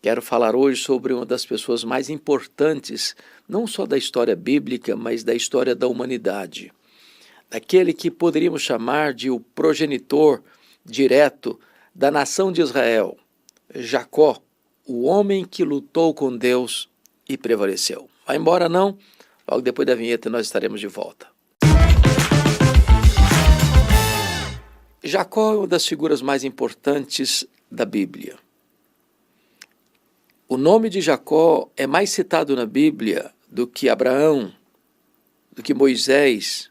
Quero falar hoje sobre uma das pessoas mais importantes, não só da história bíblica, mas da história da humanidade. Daquele que poderíamos chamar de o progenitor direto da nação de Israel, Jacó, o homem que lutou com Deus e prevaleceu. Vai embora não? Logo depois da vinheta nós estaremos de volta. Jacó é uma das figuras mais importantes da Bíblia. O nome de Jacó é mais citado na Bíblia do que Abraão, do que Moisés,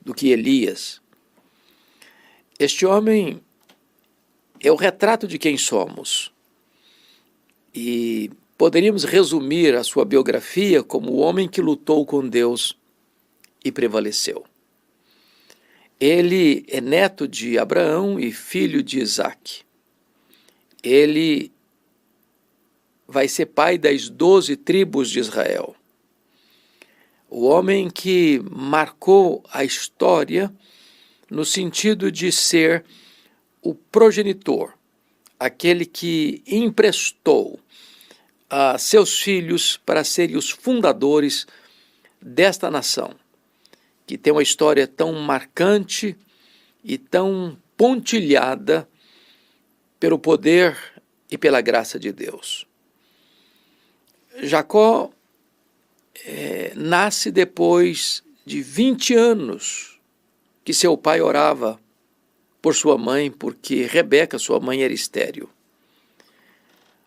do que Elias. Este homem é o retrato de quem somos. E poderíamos resumir a sua biografia como o homem que lutou com Deus e prevaleceu. Ele é neto de Abraão e filho de Isaque. Ele vai ser pai das 12 tribos de Israel. O homem que marcou a história no sentido de ser o progenitor, aquele que emprestou a seus filhos para serem os fundadores desta nação, que tem uma história tão marcante e tão pontilhada pelo poder e pela graça de Deus. Jacó nasce depois de 20 anos que seu pai orava por sua mãe, porque Rebeca, sua mãe, era estéril.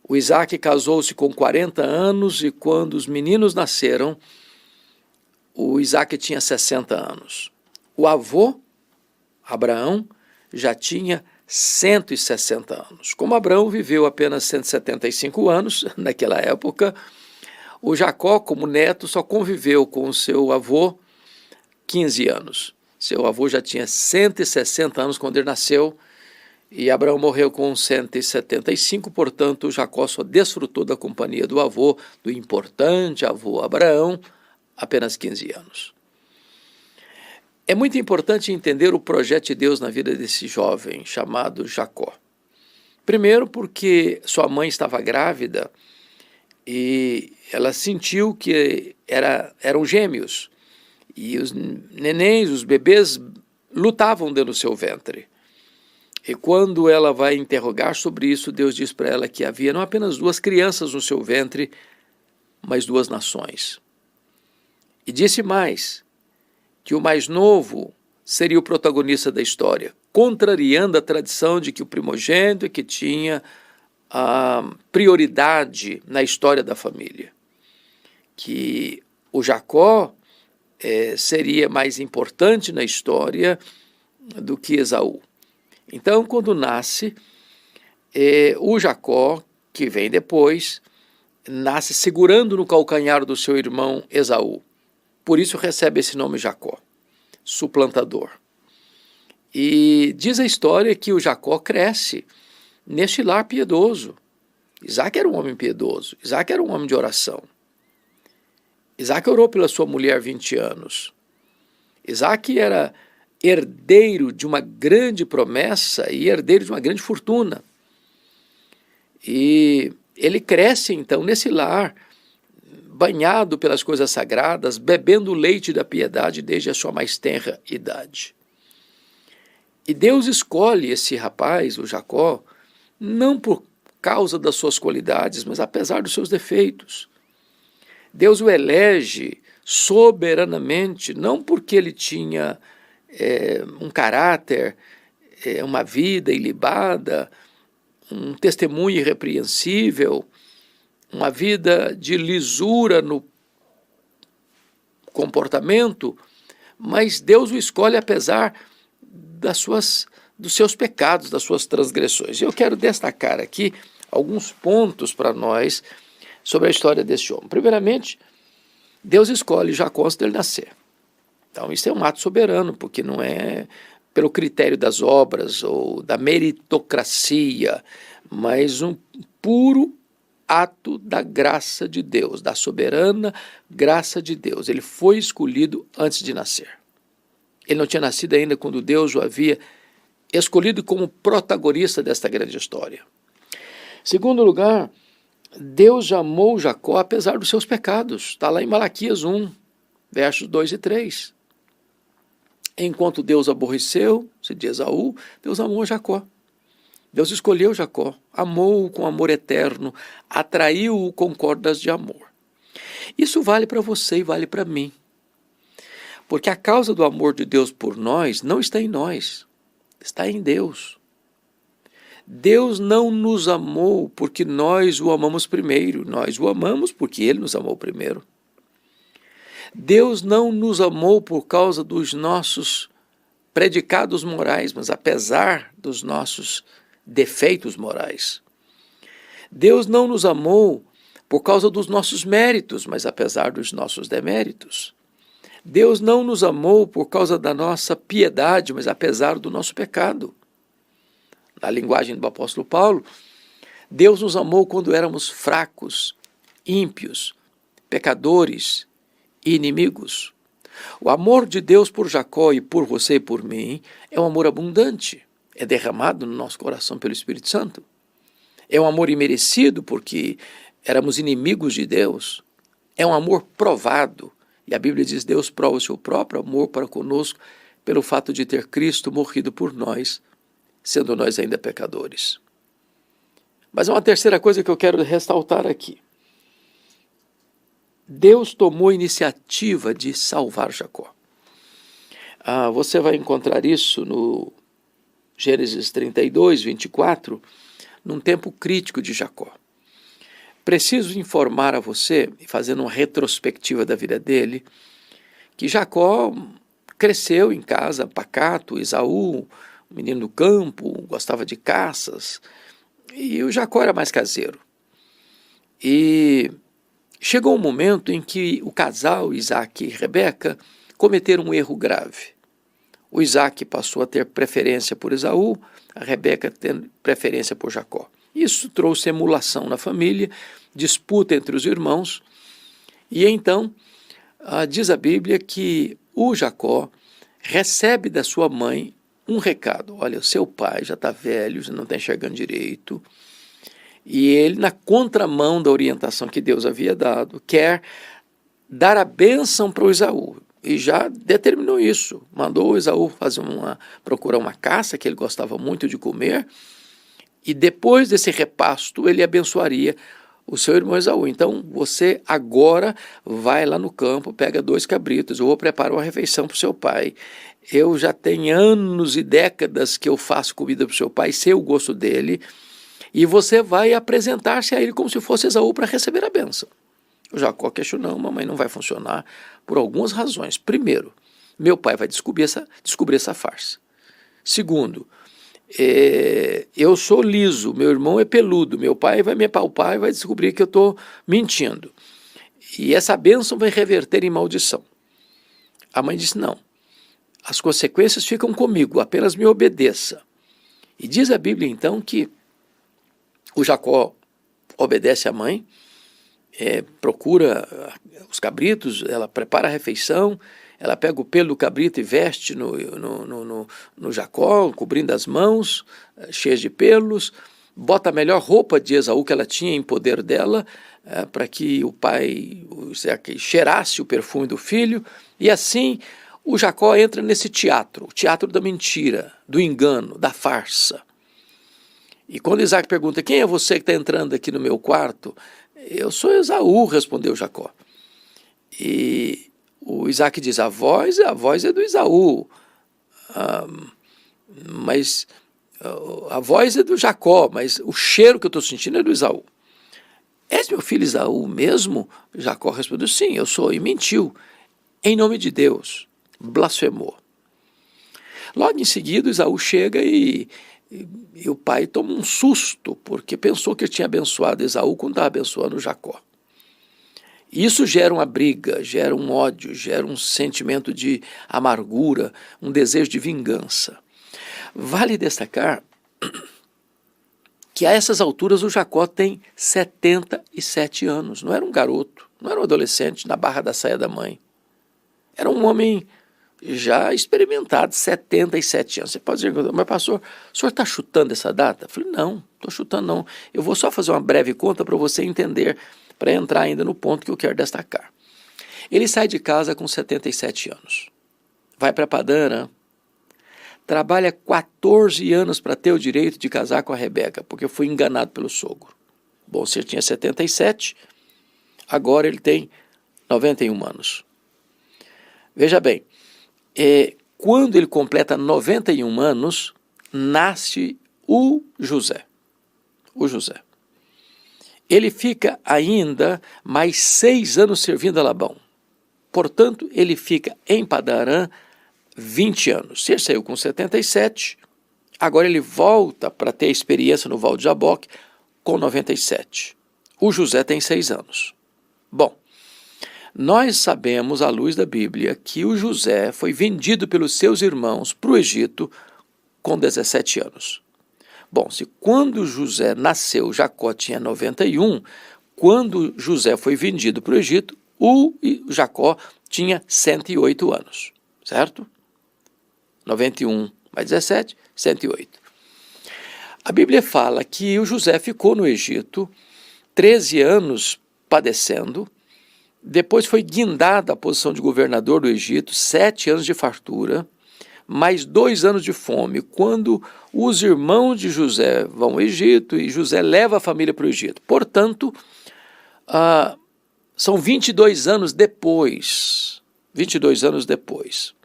O Isaque casou-se com 40 anos e quando os meninos nasceram, o Isaque tinha 60 anos. O avô, Abraão, já tinha 160 anos. Como Abraão viveu apenas 175 anos naquela época, o Jacó, como neto, só conviveu com o seu avô 15 anos. Seu avô já tinha 160 anos quando ele nasceu e Abraão morreu com 175, portanto, Jacó só desfrutou da companhia do avô, do importante avô Abraão, apenas 15 anos. É muito importante entender o projeto de Deus na vida desse jovem chamado Jacó. Primeiro porque sua mãe estava grávida e ela sentiu que eram gêmeos e os nenéns, os bebês, lutavam dentro do seu ventre. E quando ela vai interrogar sobre isso, Deus diz para ela que havia não apenas 2 crianças no seu ventre, mas 2 nações. E disse mais, que o mais novo seria o protagonista da história, contrariando a tradição de que o primogênito é que tinha a prioridade na história da família. Que o Jacó seria mais importante na história do que Esaú. Então, quando nasce, o Jacó, que vem depois, nasce segurando no calcanhar do seu irmão Esaú. Por isso recebe esse nome Jacó, suplantador. E diz a história que o Jacó cresce neste lar piedoso. Isaque era um homem piedoso, Isaque era um homem de oração. Isaque orou pela sua mulher 20 anos. Isaque era herdeiro de uma grande promessa e herdeiro de uma grande fortuna. E ele cresce, então, nesse lar, banhado pelas coisas sagradas, bebendo o leite da piedade desde a sua mais tenra idade. E Deus escolhe esse rapaz, o Jacó, não por causa das suas qualidades, mas apesar dos seus defeitos. Deus o elege soberanamente, não porque ele tinha um caráter, uma vida ilibada, um testemunho irrepreensível, uma vida de lisura no comportamento, mas Deus o escolhe apesar dos seus pecados, das suas transgressões. Eu quero destacar aqui alguns pontos para nós sobre a história desse homem. Primeiramente, Deus escolhe Jacó antes dele nascer. Então isso é um ato soberano, porque não é pelo critério das obras ou da meritocracia, mas um puro ato da graça de Deus, da soberana graça de Deus. Ele foi escolhido antes de nascer. Ele não tinha nascido ainda quando Deus o havia escolhido como protagonista desta grande história. Segundo lugar, Deus já amou Jacó apesar dos seus pecados. Está lá em Malaquias 1, versos 2 e 3. Enquanto Deus aborreceu, se diz Esaú, Deus amou Jacó. Deus escolheu Jacó, amou-o com amor eterno, atraiu-o com cordas de amor. Isso vale para você e vale para mim. Porque a causa do amor de Deus por nós não está em nós, está em Deus. Deus não nos amou porque nós o amamos primeiro, nós o amamos porque Ele nos amou primeiro. Deus não nos amou por causa dos nossos predicados morais, mas apesar dos nossos defeitos morais. Deus não nos amou por causa dos nossos méritos, mas apesar dos nossos deméritos. Deus não nos amou por causa da nossa piedade, mas apesar do nosso pecado. Na linguagem do apóstolo Paulo, Deus nos amou quando éramos fracos, ímpios, pecadores e inimigos. O amor de Deus por Jacó e por você e por mim é um amor abundante, é derramado no nosso coração pelo Espírito Santo. É um amor imerecido porque éramos inimigos de Deus. É um amor provado. E a Bíblia diz: Deus prova o seu próprio amor para conosco pelo fato de ter Cristo morrido por nós, sendo nós ainda pecadores. Mas há uma terceira coisa que eu quero ressaltar aqui. Deus tomou a iniciativa de salvar Jacó. Você vai encontrar isso no Gênesis 32, 24, num tempo crítico de Jacó. Preciso informar a você, fazendo uma retrospectiva da vida dele, que Jacó cresceu em casa pacato, Esaú, menino do campo, gostava de caças, e o Jacó era mais caseiro. E chegou um momento em que o casal, Isaque e Rebeca, cometeram um erro grave. O Isaque passou a ter preferência por Esaú, a Rebeca tendo preferência por Jacó. Isso trouxe emulação na família, disputa entre os irmãos, e então diz a Bíblia que o Jacó recebe da sua mãe um recado: olha, seu pai já está velho, já não está enxergando direito, e ele, na contramão da orientação que Deus havia dado, quer dar a bênção para o Esaú. E já determinou isso. Mandou o Esaú procurar uma caça que ele gostava muito de comer, e depois desse repasto ele abençoaria o seu irmão Esaú. Então você agora vai lá no campo, pega 2 cabritos, eu vou preparar uma refeição para o seu pai. Eu já tenho anos e décadas que eu faço comida para o seu pai, sei o gosto dele, e você vai apresentar-se a ele como se fosse Esaú para receber a bênção. O Jacó questionou: mamãe, não vai funcionar por algumas razões. Primeiro, meu pai vai descobrir essa farsa. Segundo, eu sou liso, meu irmão é peludo, meu pai vai me apalpar e vai descobrir que eu estou mentindo. E essa bênção vai reverter em maldição. A mãe disse: não, as consequências ficam comigo, apenas me obedeça. E diz a Bíblia então que o Jacó obedece à mãe, procura os cabritos, ela prepara a refeição, ela pega o pelo do cabrito e veste no Jacó, cobrindo as mãos, cheias de pelos, bota a melhor roupa de Esaú que ela tinha em poder dela, para que o pai cheirasse o perfume do filho, e assim o Jacó entra nesse teatro, o teatro da mentira, do engano, da farsa. E quando Isaac pergunta: quem é você que está entrando aqui no meu quarto? Eu sou Esaú, respondeu Jacó. E o Isaac diz: a voz é do Esaú, mas a voz é do Jacó, mas o cheiro que eu estou sentindo é do Esaú. És meu filho Esaú mesmo? Jacó respondeu: sim, eu sou, e mentiu, em nome de Deus, blasfemou. Logo em seguida, Esaú chega e o pai toma um susto, porque pensou que ele tinha abençoado Esaú quando estava abençoando Jacó. Isso gera uma briga, gera um ódio, gera um sentimento de amargura, um desejo de vingança. Vale destacar que a essas alturas o Jacó tem 77 anos, não era um garoto, não era um adolescente na barra da saia da mãe. Era um homem já experimentado, 77 anos. Você pode dizer: mas pastor, o senhor está chutando essa data? Eu falei: não, Estou chutando não. Eu vou só fazer uma breve conta para você entender, para entrar ainda no ponto que eu quero destacar. Ele sai de casa com 77 anos. Vai para Padã Arã. Trabalha 14 anos para ter o direito de casar com a Rebeca, porque foi enganado pelo sogro. Bom, se ele tinha 77, agora ele tem 91 anos. Veja bem, quando ele completa 91 anos, nasce o José. O José. Ele fica ainda mais 6 anos servindo a Labão. Portanto, ele fica em Padã Arã 20 anos. Se ele saiu com 77, agora ele volta para ter a experiência no Val de Jaboque com 97. O José tem 6 anos. Bom, nós sabemos, à luz da Bíblia, que o José foi vendido pelos seus irmãos para o Egito com 17 anos. Bom, se quando José nasceu, Jacó tinha 91, quando José foi vendido para o Egito, o Jacó tinha 108 anos, certo? 91 mais 17, 108. A Bíblia fala que o José ficou no Egito 13 anos padecendo, depois foi guindado à posição de governador do Egito, 7 anos de fartura, mais 2 anos de fome, quando os irmãos de José vão ao Egito e José leva a família para o Egito. Portanto, são 22 anos depois. 22 anos depois.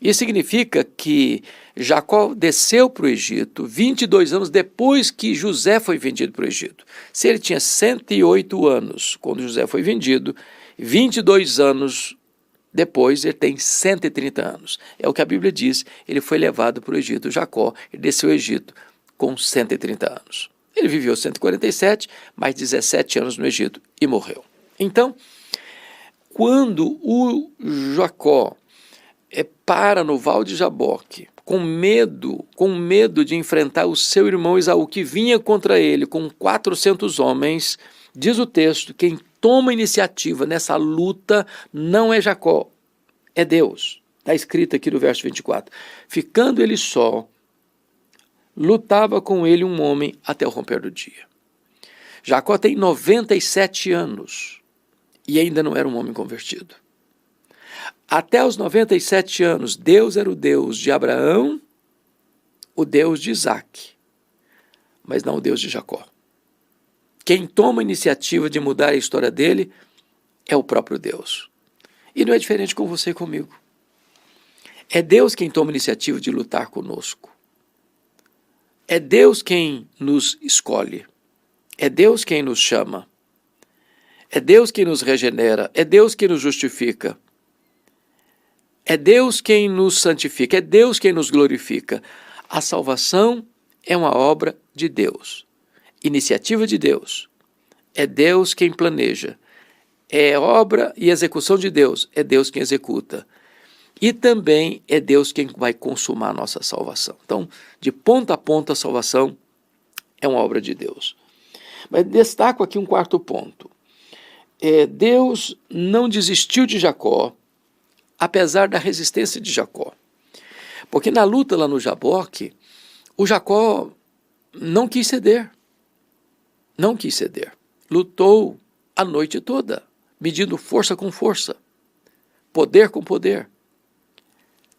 Isso significa que Jacó desceu para o Egito 22 anos depois que José foi vendido para o Egito. Se ele tinha 108 anos quando José foi vendido, 22 anos depois ele tem 130 anos. É o que a Bíblia diz, ele foi levado para o Egito. Jacó, ele desceu ao Egito com 130 anos. Ele viveu 147, mais 17 anos no Egito e morreu. Então, quando o Jacó para no Val de Jaboque, com medo de enfrentar o seu irmão Esaú, que vinha contra ele com 400 homens, diz o texto, quem toma iniciativa nessa luta não é Jacó, é Deus. Está escrito aqui no verso 24. Ficando ele só, lutava com ele um homem até o romper do dia. Jacó tem 97 anos e ainda não era um homem convertido. Até os 97 anos, Deus era o Deus de Abraão, o Deus de Isaac, mas não o Deus de Jacó. Quem toma a iniciativa de mudar a história dele é o próprio Deus. E não é diferente com você e comigo. É Deus quem toma a iniciativa de lutar conosco. É Deus quem nos escolhe. É Deus quem nos chama. É Deus quem nos regenera. É Deus quem nos justifica. É Deus quem nos santifica. É Deus quem nos glorifica. A salvação é uma obra de Deus. Iniciativa de Deus. É Deus quem planeja. É obra e execução de Deus. É Deus quem executa. E também é Deus quem vai consumar a nossa salvação. Então, de ponta a ponta, a salvação é uma obra de Deus. Mas destaco aqui um quarto ponto. Deus não desistiu de Jacó, apesar da resistência de Jacó. Porque na luta lá no Jaboque, o Jacó não quis ceder. Não quis ceder. Lutou a noite toda, medindo força com força, poder com poder,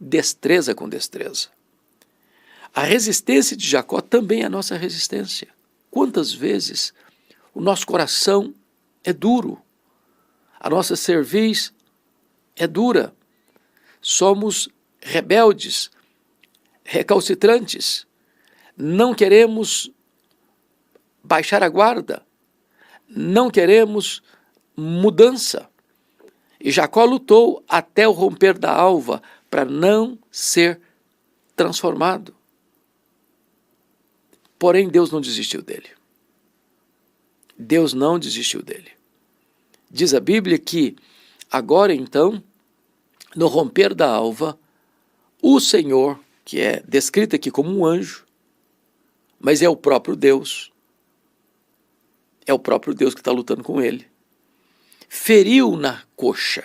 destreza com destreza. A resistência de Jacó também é a nossa resistência. Quantas vezes o nosso coração é duro, a nossa cerviz é dura, somos rebeldes, recalcitrantes, não queremos baixar a guarda, não queremos mudança. E Jacó lutou até o romper da alva para não ser transformado. Porém, Deus não desistiu dele. Deus não desistiu dele. Diz a Bíblia que agora então, no romper da alva, o Senhor, que é descrito aqui como um anjo, mas é o próprio Deus, é o próprio Deus que está lutando com ele, feriu na coxa,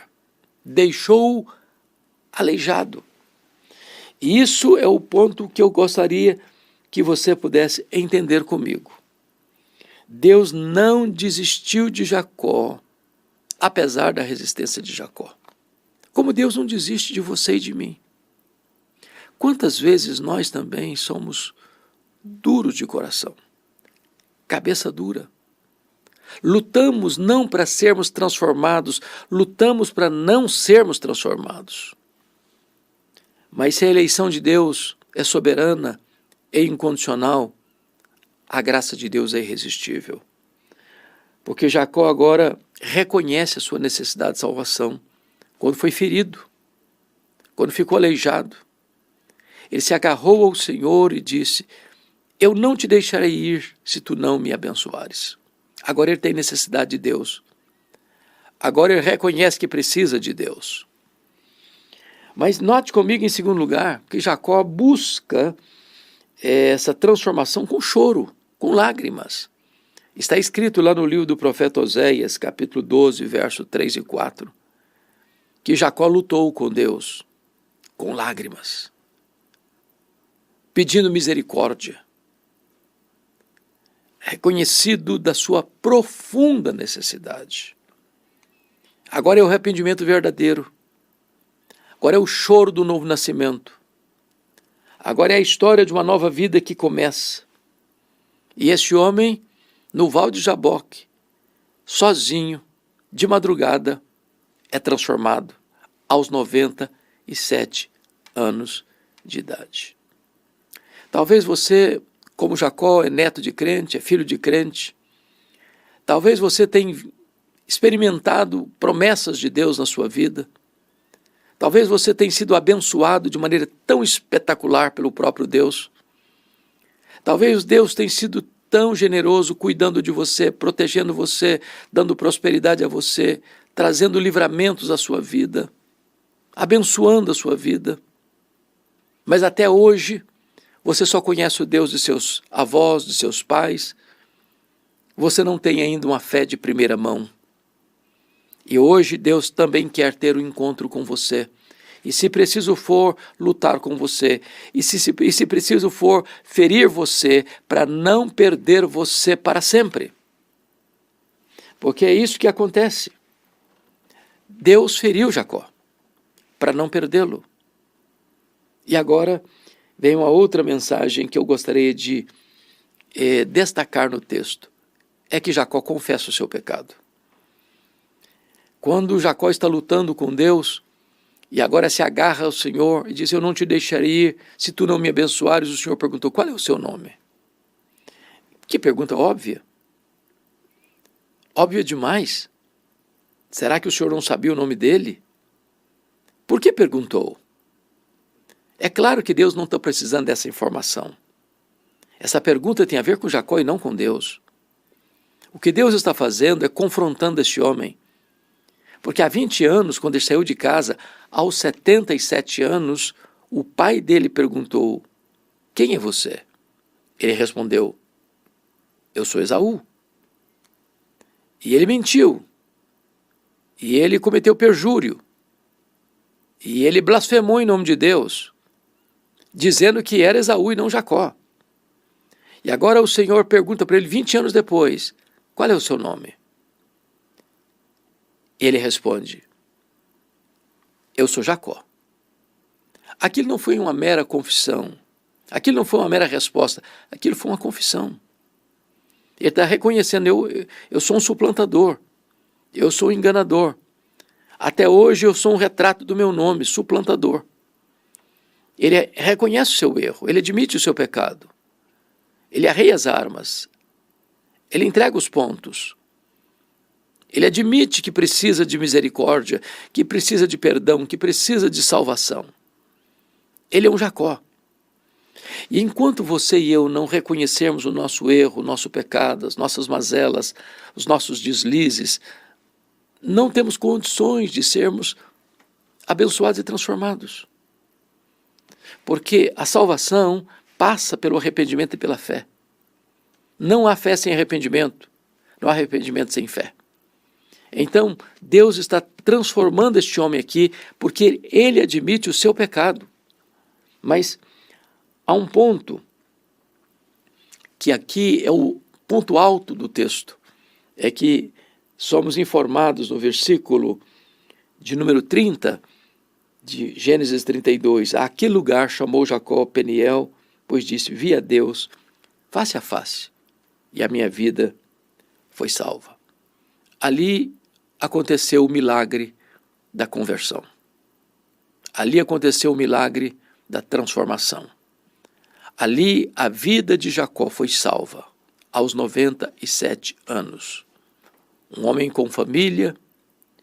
deixou-o aleijado. E isso é o ponto que eu gostaria que você pudesse entender comigo. Deus não desistiu de Jacó, apesar da resistência de Jacó. Como Deus não desiste de você e de mim. Quantas vezes nós também somos duros de coração, cabeça dura. Lutamos não para sermos transformados, lutamos para não sermos transformados. Mas se a eleição de Deus é soberana e incondicional, a graça de Deus é irresistível. Porque Jacó agora reconhece a sua necessidade de salvação. Quando foi ferido, quando ficou aleijado, ele se agarrou ao Senhor e disse: eu não te deixarei ir se tu não me abençoares. Agora ele tem necessidade de Deus. Agora ele reconhece que precisa de Deus. Mas note comigo, em segundo lugar, que Jacó busca essa transformação com choro, com lágrimas. Está escrito lá no livro do profeta Oséias, capítulo 12, verso 3 e 4, que Jacó lutou com Deus, com lágrimas, pedindo misericórdia, reconhecido da sua profunda necessidade. Agora é o arrependimento verdadeiro. Agora é o choro do novo nascimento. Agora é a história de uma nova vida que começa. E este homem, no Val de Jaboque, sozinho, de madrugada, é transformado aos 97 anos de idade. Talvez você, como Jacó, é neto de crente, é filho de crente. Talvez você tenha experimentado promessas de Deus na sua vida. Talvez você tenha sido abençoado de maneira tão espetacular pelo próprio Deus. Talvez Deus tenha sido tão generoso cuidando de você, protegendo você, dando prosperidade a você, trazendo livramentos à sua vida, abençoando a sua vida. Mas até hoje, você só conhece o Deus de seus avós, de seus pais. Você não tem ainda uma fé de primeira mão. E hoje Deus também quer ter um encontro com você. E se preciso for, lutar com você. E se preciso for, ferir você para não perder você para sempre. Porque é isso que acontece. Deus feriu Jacó para não perdê-lo. E agora vem uma outra mensagem que eu gostaria de destacar no texto. É que Jacó confessa o seu pecado. Quando Jacó está lutando com Deus e agora se agarra ao Senhor e diz: eu não te deixarei ir se tu não me abençoares, o Senhor perguntou: qual é o seu nome? Que pergunta óbvia. Óbvia demais. Será que o Senhor não sabia o nome dele? Por que perguntou? É claro que Deus não está precisando dessa informação. Essa pergunta tem a ver com Jacó e não com Deus. O que Deus está fazendo é confrontando este homem. Porque há 20 anos, quando ele saiu de casa, aos 77 anos, o pai dele perguntou: quem é você? Ele respondeu: eu sou Esaú. E ele mentiu. E ele cometeu perjúrio. E ele blasfemou em nome de Deus, dizendo que era Esaú e não Jacó. E agora o Senhor pergunta para ele, 20 anos depois: qual é o seu nome? Ele responde: eu sou Jacó. Aquilo não foi uma mera confissão. Aquilo não foi uma mera resposta. Aquilo foi uma confissão. Ele está reconhecendo: eu sou um suplantador. Eu sou um enganador. Até hoje eu sou um retrato do meu nome, suplantador. Ele reconhece o seu erro. Ele admite o seu pecado. Ele arreia as armas. Ele entrega os pontos. Ele admite que precisa de misericórdia, que precisa de perdão, que precisa de salvação. Ele é um Jacó. E enquanto você e eu não reconhecermos o nosso erro, o nosso pecado, as nossas mazelas, os nossos deslizes, não temos condições de sermos abençoados e transformados. Porque a salvação passa pelo arrependimento e pela fé. Não há fé sem arrependimento, não há arrependimento sem fé. Então, Deus está transformando este homem aqui porque ele admite o seu pecado. Mas há um ponto que aqui é o ponto alto do texto é que somos informados no versículo de número 30 de Gênesis 32. Aquele lugar chamou Jacó Peniel, pois disse: vi a Deus face a face, e a minha vida foi salva. Ali aconteceu o milagre da conversão. Ali aconteceu o milagre da transformação. Ali a vida de Jacó foi salva, aos 97 anos. Um homem com família,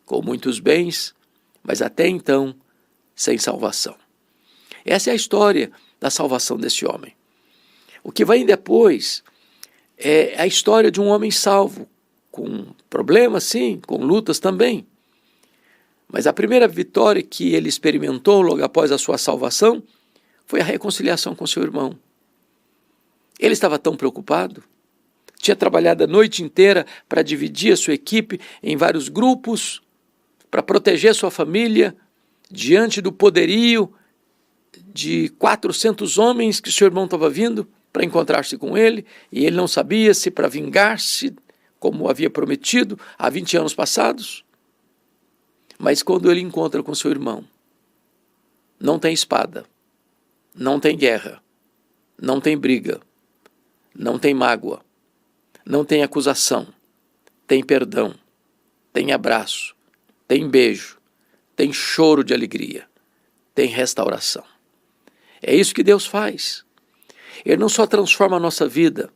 com muitos bens, mas até então sem salvação. Essa é a história da salvação desse homem. O que vem depois é a história de um homem salvo, com problemas sim, com lutas também. Mas a primeira vitória que ele experimentou logo após a sua salvação foi a reconciliação com seu irmão. Ele estava tão preocupado, tinha trabalhado a noite inteira para dividir a sua equipe em vários grupos, para proteger sua família, diante do poderio de 400 homens que seu irmão estava vindo para encontrar-se com ele, e ele não sabia se para vingar-se, como havia prometido há 20 anos passados. Mas quando ele encontra com seu irmão, não tem espada, não tem guerra, não tem briga, não tem mágoa, não tem acusação, tem perdão, tem abraço, tem beijo, tem choro de alegria, tem restauração. É isso que Deus faz. Ele não só transforma a nossa vida,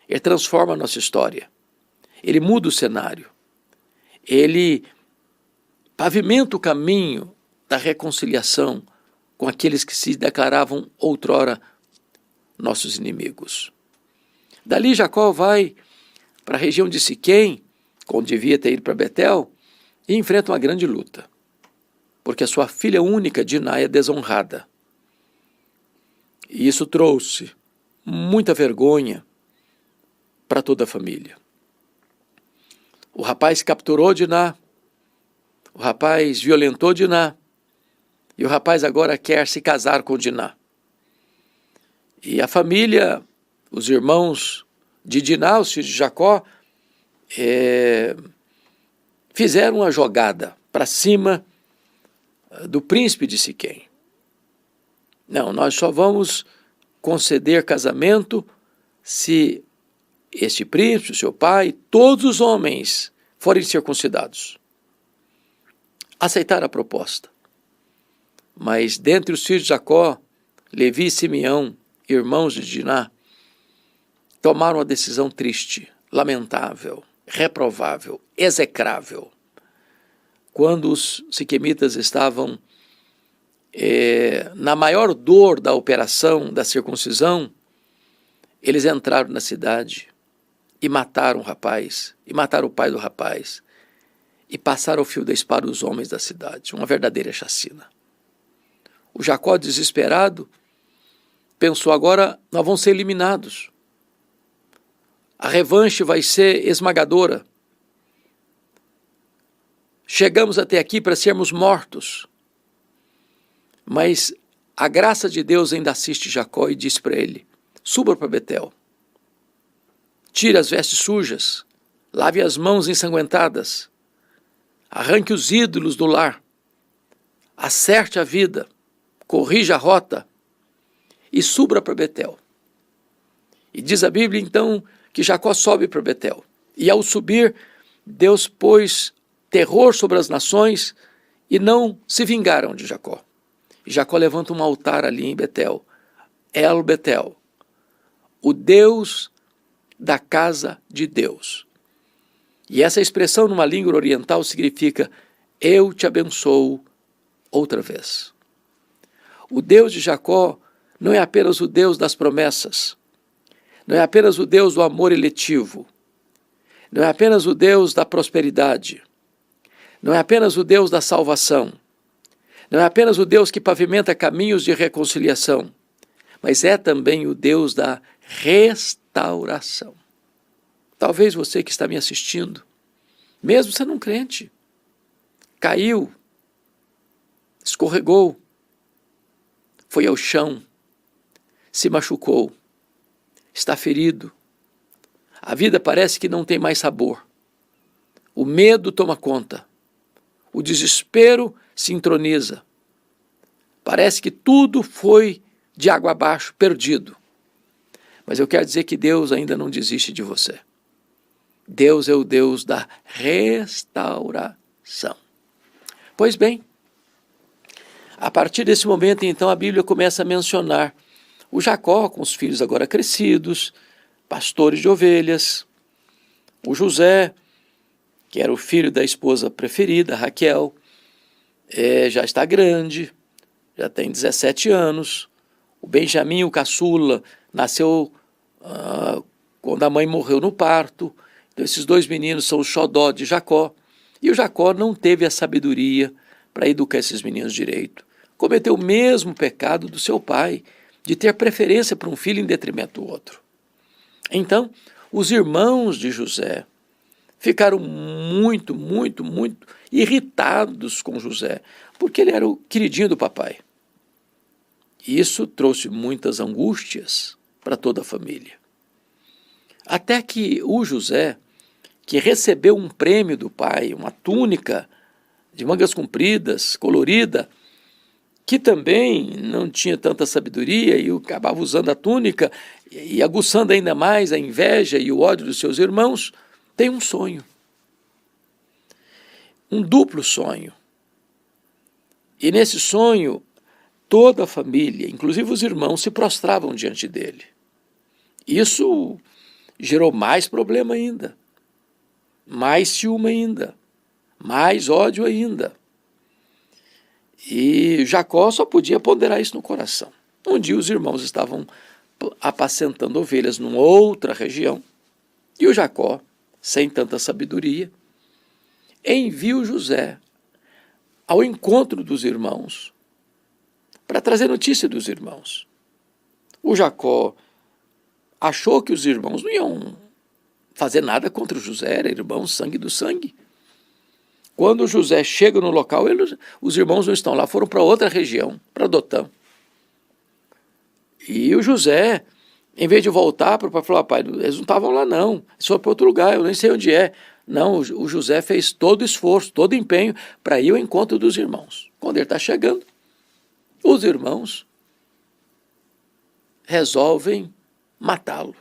Ele transforma a nossa história. Ele muda o cenário. Ele pavimenta o caminho da reconciliação com aqueles que se declaravam outrora nossos inimigos. Dali Jacó vai para a região de Siquém, onde devia ter ido para Betel, e enfrenta uma grande luta, porque a sua filha única, Diná, é desonrada. E isso trouxe muita vergonha para toda a família. O rapaz capturou Diná, o rapaz violentou Diná, e o rapaz agora quer se casar com Diná. E a família, os irmãos de Diná, os filhos de Jacó, fizeram uma jogada para cima do príncipe de Siquém. Não, nós só vamos conceder casamento se este príncipe, seu pai, todos os homens forem circuncidados. Aceitaram a proposta. Mas dentre os filhos de Jacó, Levi e Simeão, irmãos de Diná, tomaram uma decisão triste, lamentável, reprovável, execrável. Quando os siquemitas estavam na maior dor da operação da circuncisão, eles entraram na cidade e mataram o rapaz, e mataram o pai do rapaz, e passaram o fio da espada os homens da cidade, uma verdadeira chacina. O Jacó, desesperado, pensou: agora nós vamos ser eliminados. A revanche vai ser esmagadora. Chegamos até aqui para sermos mortos. Mas a graça de Deus ainda assiste Jacó e diz para ele: suba para Betel, tire as vestes sujas, lave as mãos ensanguentadas, arranque os ídolos do lar, acerte a vida, corrija a rota e suba para Betel. E diz a Bíblia então que Jacó sobe para Betel. E ao subir, Deus pôs terror sobre as nações e não se vingaram de Jacó. E Jacó levanta um altar ali em Betel, El Betel, o Deus da casa de Deus. E essa expressão numa língua oriental significa: eu te abençoo outra vez. O Deus de Jacó não é apenas o Deus das promessas, não é apenas o Deus do amor eletivo, não é apenas o Deus da prosperidade, não é apenas o Deus da salvação, não é apenas o Deus que pavimenta caminhos de reconciliação, mas é também o Deus da restauração. Talvez você que está me assistindo, mesmo sendo um crente, caiu, escorregou, foi ao chão, se machucou, está ferido. A vida parece que não tem mais sabor. O medo toma conta. O desespero se introniza. Parece que tudo foi de água abaixo, perdido. Mas eu quero dizer que Deus ainda não desiste de você. Deus é o Deus da restauração. Pois bem, a partir desse momento, então, a Bíblia começa a mencionar o Jacó, com os filhos agora crescidos, pastores de ovelhas, o José, que era o filho da esposa preferida, Raquel, já está grande, já tem 17 anos. O Benjamim, o caçula, nasceu quando a mãe morreu no parto. Então, esses dois meninos são o xodó de Jacó. E o Jacó não teve a sabedoria para educar esses meninos direito. Cometeu o mesmo pecado do seu pai, de ter preferência por um filho em detrimento do outro. Então, os irmãos de José ficaram muito irritados com José, porque ele era o queridinho do papai. Isso trouxe muitas angústias para toda a família. Até que o José, que recebeu um prêmio do pai, uma túnica de mangas compridas, colorida, que também não tinha tanta sabedoria e acabava usando a túnica e aguçando ainda mais a inveja e o ódio dos seus irmãos, tem um sonho. Um duplo sonho. E nesse sonho, toda a família, inclusive os irmãos, se prostravam diante dele. Isso gerou mais problema ainda, mais ciúme ainda, mais ódio ainda. E Jacó só podia ponderar isso no coração. Um dia os irmãos estavam apacentando ovelhas numa outra região, e o Jacó, sem tanta sabedoria, envia o José ao encontro dos irmãos para trazer notícia dos irmãos. O Jacó achou que os irmãos não iam fazer nada contra o José, era irmão, sangue do sangue. Quando José chega no local, os irmãos não estão lá, foram para outra região, para Dotã. E o José, em vez de voltar para o pai, falou: pai, eles não estavam lá não, eles foram para outro lugar, eu nem sei onde é. Não, o José fez todo o esforço, todo o empenho para ir ao encontro dos irmãos. Quando ele está chegando, os irmãos resolvem matá-lo,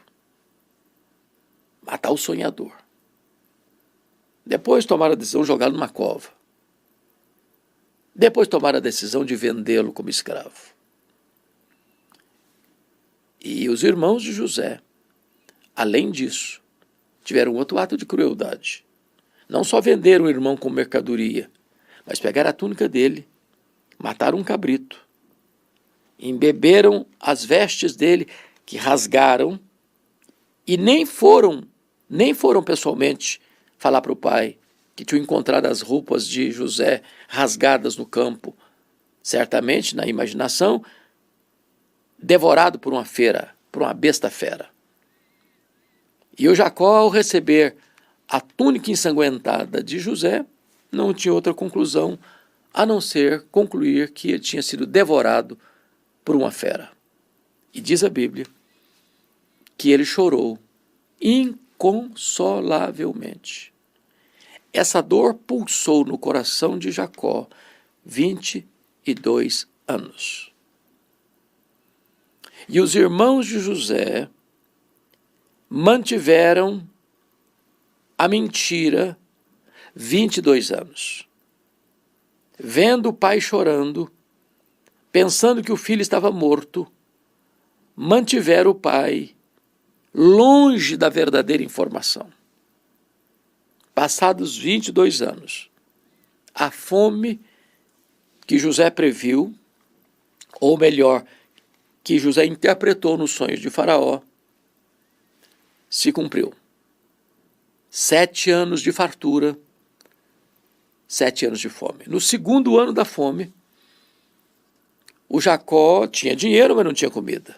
matar o sonhador. Depois tomaram a decisão de jogá-lo numa cova. Depois tomaram a decisão de vendê-lo como escravo. E os irmãos de José, além disso, tiveram outro ato de crueldade. Não só venderam o irmão como mercadoria, mas pegaram a túnica dele, mataram um cabrito, embeberam as vestes dele, que rasgaram, e nem foram pessoalmente falar para o pai que tinham encontrado as roupas de José rasgadas no campo, certamente, na imaginação, devorado por uma fera, por uma besta fera. E o Jacó, ao receber a túnica ensanguentada de José, não tinha outra conclusão a não ser concluir que ele tinha sido devorado por uma fera. E diz a Bíblia que ele chorou inconsolavelmente. Essa dor pulsou no coração de Jacó 22 anos. E os irmãos de José mantiveram a mentira 22 anos. Vendo o pai chorando, pensando que o filho estava morto, mantiveram o pai longe da verdadeira informação. Passados 22 anos, a fome que José previu, ou melhor, que José interpretou nos sonhos de Faraó, se cumpriu. 7 anos de fartura, 7 anos de fome. No segundo ano da fome, o Jacó tinha dinheiro, mas não tinha comida.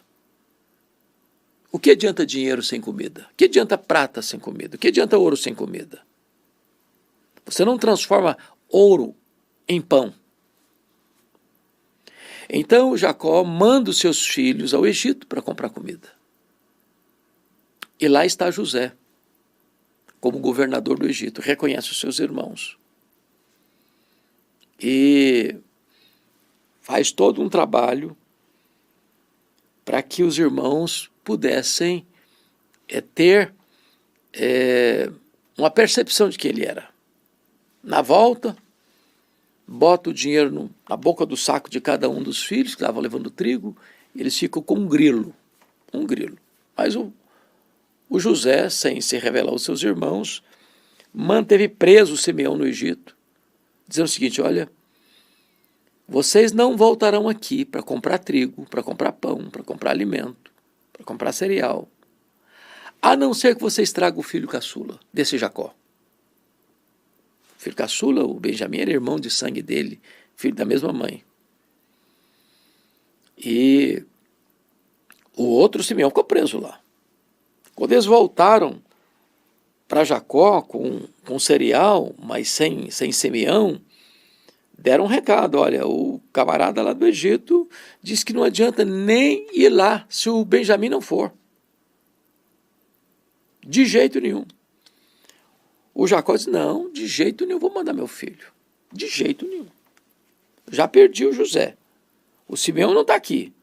O que adianta dinheiro sem comida? O que adianta prata sem comida? O que adianta ouro sem comida? Você não transforma ouro em pão. Então Jacó manda os seus filhos ao Egito para comprar comida. E lá está José, como governador do Egito, reconhece os seus irmãos. E faz todo um trabalho para que os irmãos pudessem ter uma percepção de quem ele era. Na volta, bota o dinheiro na boca do saco de cada um dos filhos que estavam levando trigo, e eles ficam com um grilo. Mas o José, sem se revelar aos seus irmãos, manteve preso Simeão no Egito, dizendo o seguinte: olha, vocês não voltarão aqui para comprar trigo, para comprar pão, para comprar alimento, para comprar cereal, a não ser que vocês tragam o filho caçula desse Jacó. O filho caçula, o Benjamim, era irmão de sangue dele, filho da mesma mãe. E o outro Simeão ficou preso lá. Quando eles voltaram para Jacó com cereal, mas sem Simeão, deram um recado: olha, o camarada lá do Egito disse que não adianta nem ir lá se o Benjamim não for. De jeito nenhum. O Jacó disse: não, de jeito nenhum vou mandar meu filho. De jeito nenhum. Já perdi o José. O Simeão não está aqui.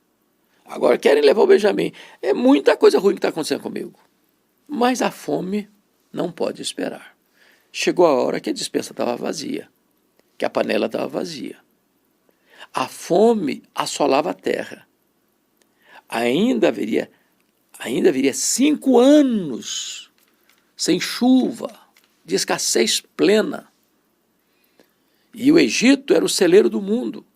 Agora querem levar o Benjamim. É muita coisa ruim que está acontecendo comigo. Mas a fome não pode esperar. Chegou a hora que a despensa estava vazia, que a panela estava vazia. A fome assolava a terra. Ainda haveria 5 anos sem chuva, de escassez plena. E o Egito era o celeiro do mundo,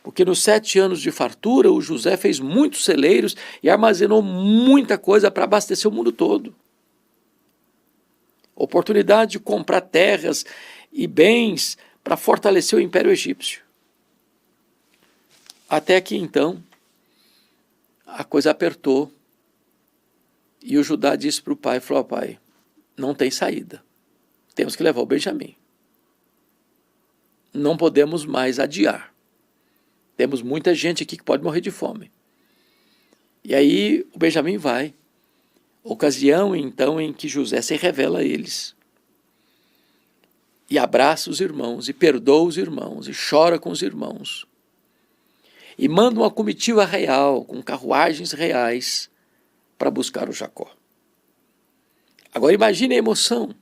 porque nos 7 anos de fartura, o José fez muitos celeiros e armazenou muita coisa para abastecer o mundo todo. Oportunidade de comprar terras e bens para fortalecer o Império Egípcio. Até que então a coisa apertou e o Judá disse para o pai, falou: pai, não tem saída, temos que levar o Benjamim. Não podemos mais adiar. Temos muita gente aqui que pode morrer de fome. E aí o Benjamim vai. Ocasião, então, em que José se revela a eles. E abraça os irmãos, e perdoa os irmãos, e chora com os irmãos. E manda uma comitiva real, com carruagens reais, para buscar o Jacó. Agora imagine a emoção.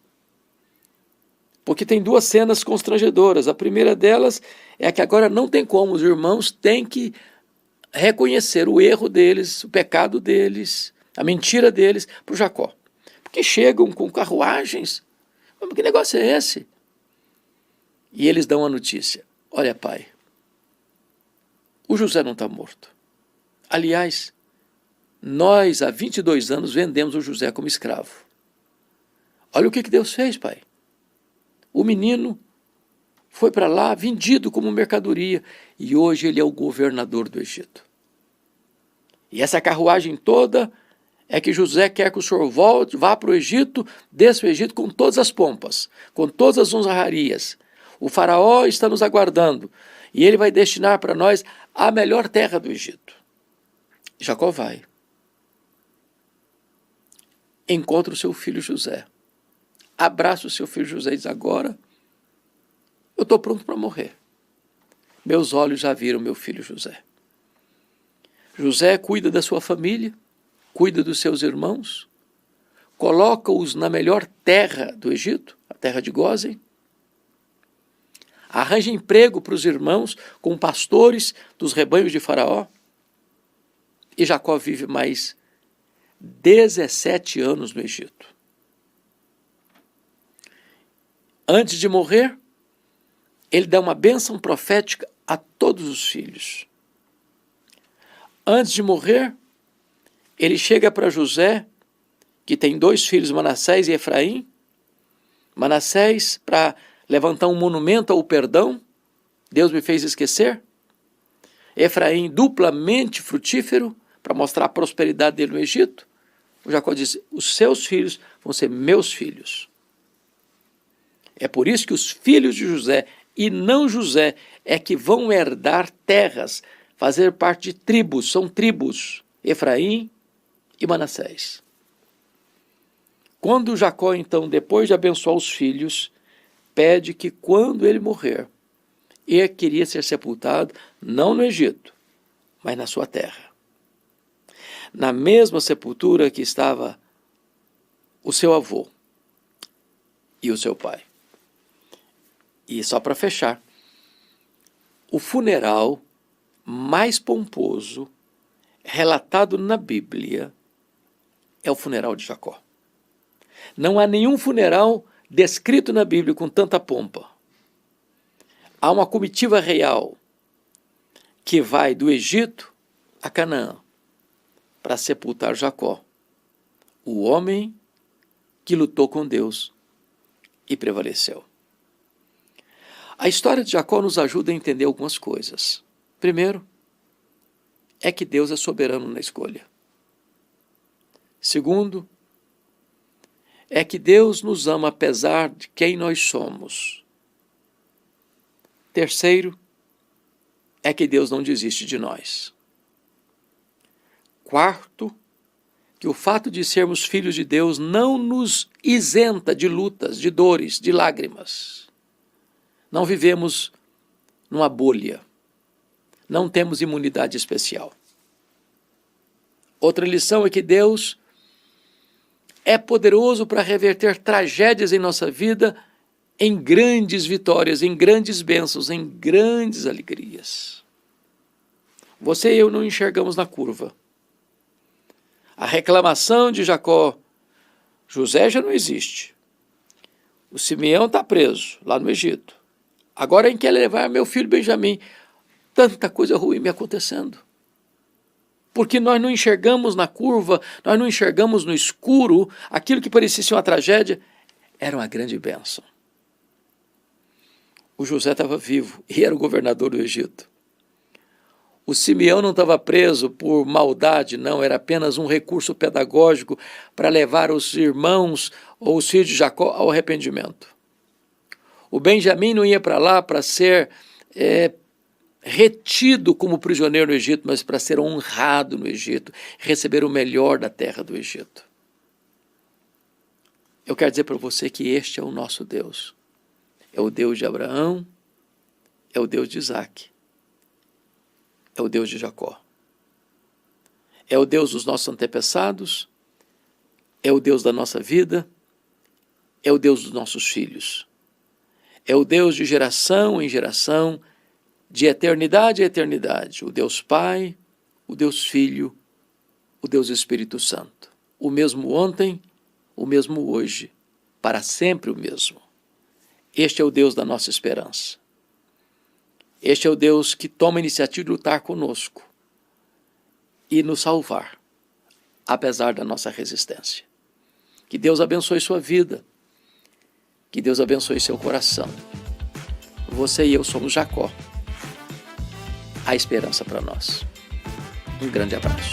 Porque tem 2 cenas constrangedoras. A primeira delas é que agora não tem como, os irmãos têm que reconhecer o erro deles, o pecado deles, a mentira deles para o Jacó. Porque chegam com carruagens. Mas que negócio é esse? E eles dão a notícia: olha, pai, o José não está morto. Aliás, nós há 22 anos vendemos o José como escravo. Olha o que Deus fez, pai. O menino foi para lá vendido como mercadoria e hoje ele é o governador do Egito. E essa carruagem toda é que José quer que o senhor volte, vá para o Egito, desça o Egito com todas as pompas, com todas as honrarias. O faraó está nos aguardando e ele vai destinar para nós a melhor terra do Egito. Jacó vai. Encontra o seu filho José. Abraça o seu filho José e diz: agora eu estou pronto para morrer. Meus olhos já viram meu filho José. José cuida da sua família, cuida dos seus irmãos, coloca-os na melhor terra do Egito, a terra de Gósen, arranja emprego para os irmãos como pastores dos rebanhos de Faraó, e Jacó vive mais 17 anos no Egito. Antes de morrer, ele dá uma bênção profética a todos os filhos. Antes de morrer, ele chega para José, que tem 2 filhos, Manassés e Efraim. Manassés, para levantar um monumento ao perdão, Deus me fez esquecer. Efraim, duplamente frutífero, para mostrar a prosperidade dele no Egito. O Jacó diz: os seus filhos vão ser meus filhos. É por isso que os filhos de José e não José é que vão herdar terras, fazer parte de tribos, são tribos, Efraim e Manassés. Quando Jacó, então, depois de abençoar os filhos, pede que quando ele morrer, ele queria ser sepultado não no Egito, mas na sua terra. Na mesma sepultura que estava o seu avô e o seu pai. E só para fechar, o funeral mais pomposo relatado na Bíblia é o funeral de Jacó. Não há nenhum funeral descrito na Bíblia com tanta pompa. Há uma comitiva real que vai do Egito a Canaã para sepultar Jacó, o homem que lutou com Deus e prevaleceu. A história de Jacó nos ajuda a entender algumas coisas. Primeiro, é que Deus é soberano na escolha. Segundo, é que Deus nos ama apesar de quem nós somos. Terceiro, é que Deus não desiste de nós. Quarto, que o fato de sermos filhos de Deus não nos isenta de lutas, de dores, de lágrimas. Não vivemos numa bolha. Não temos imunidade especial. Outra lição é que Deus é poderoso para reverter tragédias em nossa vida em grandes vitórias, em grandes bênçãos, em grandes alegrias. Você e eu não enxergamos na curva. A reclamação de Jacó, José já não existe. O Simeão está preso lá no Egito. Agora em quer levar meu filho Benjamim. Tanta coisa ruim me acontecendo. Porque nós não enxergamos na curva, nós não enxergamos no escuro, aquilo que parecia ser uma tragédia, era uma grande bênção. O José estava vivo e era o governador do Egito. O Simeão não estava preso por maldade, não, era apenas um recurso pedagógico para levar os irmãos ou os filhos de Jacó ao arrependimento. O Benjamim não ia para lá para ser retido como prisioneiro no Egito, mas para ser honrado no Egito, receber o melhor da terra do Egito. Eu quero dizer para você que este é o nosso Deus. É o Deus de Abraão, é o Deus de Isaac, é o Deus de Jacó. É o Deus dos nossos antepassados, é o Deus da nossa vida, é o Deus dos nossos filhos. É o Deus de geração em geração, de eternidade a eternidade, o Deus Pai, o Deus Filho, o Deus Espírito Santo. O mesmo ontem, o mesmo hoje, para sempre o mesmo. Este é o Deus da nossa esperança. Este é o Deus que toma a iniciativa de lutar conosco e nos salvar, apesar da nossa resistência. Que Deus abençoe sua vida, que Deus abençoe seu coração. Você e eu somos Jacó. A esperança para nós. Um grande abraço.